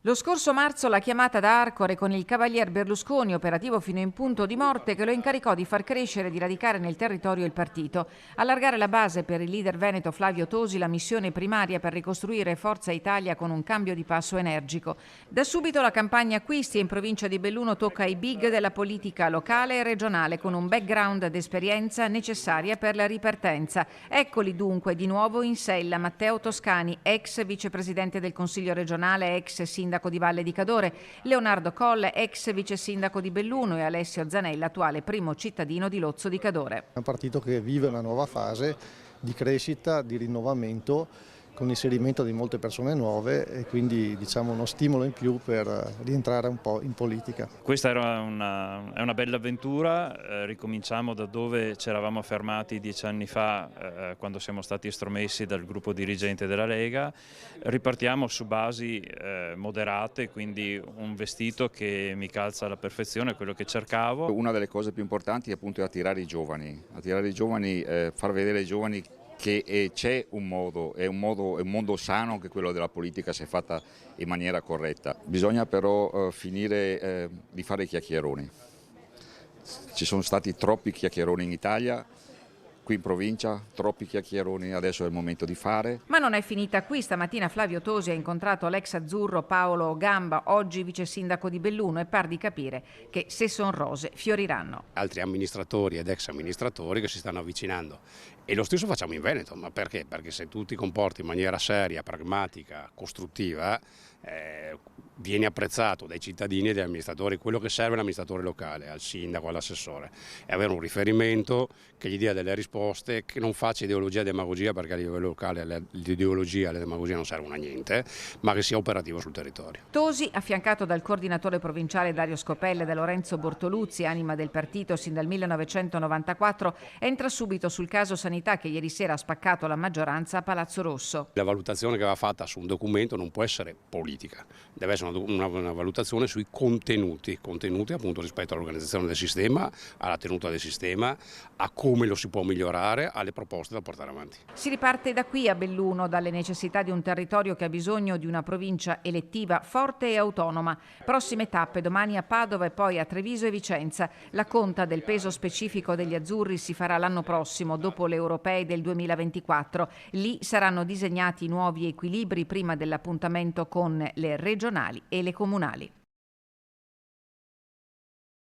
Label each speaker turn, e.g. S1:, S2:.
S1: Lo scorso marzo la chiamata da Arcore con il cavalier Berlusconi, operativo fino in punto di morte, che lo incaricò di far crescere e di radicare nel territorio il partito. Allargare la base per il leader veneto Flavio Tosi, la missione primaria per ricostruire Forza Italia con un cambio di passo energico. Da subito la campagna acquisti in provincia di Belluno tocca i big della politica locale e regionale, con un background d'esperienza necessaria per la ripartenza. Eccoli dunque di nuovo in sella Matteo Toscani, ex vicepresidente del Consiglio regionale, ex sindaco di Valle di Cadore, Leonardo Colle, ex vice sindaco di Belluno, e Alessio Zanella, attuale primo cittadino di Lozzo di Cadore.
S2: È un partito che vive una nuova fase di crescita, di rinnovamento, con l'inserimento di molte persone nuove e quindi uno stimolo in più per rientrare un po' in politica.
S3: Questa è una bella avventura, ricominciamo da dove ci eravamo fermati 10 anni fa quando siamo stati estromessi dal gruppo dirigente della Lega, ripartiamo su basi moderate, quindi un vestito che mi calza alla perfezione, quello che cercavo.
S4: Una delle cose più importanti appunto è attirare i giovani, far vedere ai giovani che c'è un modo, è un mondo sano che quello della politica se fatta in maniera corretta. Bisogna però finire di fare i chiacchieroni. Ci sono stati troppi chiacchieroni in Italia, qui in provincia, troppi chiacchieroni, adesso è il momento di fare.
S1: Ma non è finita qui. Stamattina Flavio Tosi ha incontrato l'ex azzurro Paolo Gamba, oggi vice sindaco di Belluno, e par di capire che se son rose fioriranno.
S5: Altri amministratori ed ex amministratori che si stanno avvicinando. E lo stesso facciamo in Veneto, ma perché? Perché se tu ti comporti in maniera seria, pragmatica, costruttiva, vieni apprezzato dai cittadini e dagli amministratori. Quello che serve all'amministratore locale, al sindaco, all'assessore, è avere un riferimento che gli dia delle risposte, che non faccia ideologia e demagogia, perché a livello locale l'ideologia e la demagogia non servono a niente, ma che sia operativo sul territorio.
S1: Tosi, affiancato dal coordinatore provinciale Dario Scopelle e da Lorenzo Bortoluzzi, anima del partito sin dal 1994, entra subito sul caso sanità che ieri sera ha spaccato la maggioranza a Palazzo Rosso.
S5: La valutazione che va fatta su un documento non può essere politica, deve essere una valutazione sui contenuti appunto rispetto all'organizzazione del sistema, alla tenuta del sistema, a come lo si può migliorare, alle proposte da portare avanti.
S1: Si riparte da qui a Belluno, dalle necessità di un territorio che ha bisogno di una provincia elettiva forte e autonoma. Prossime tappe domani a Padova e poi a Treviso e Vicenza. La conta del peso specifico degli azzurri si farà l'anno prossimo, dopo le europee del 2024. Lì saranno disegnati nuovi equilibri prima dell'appuntamento con le regionali e le comunali.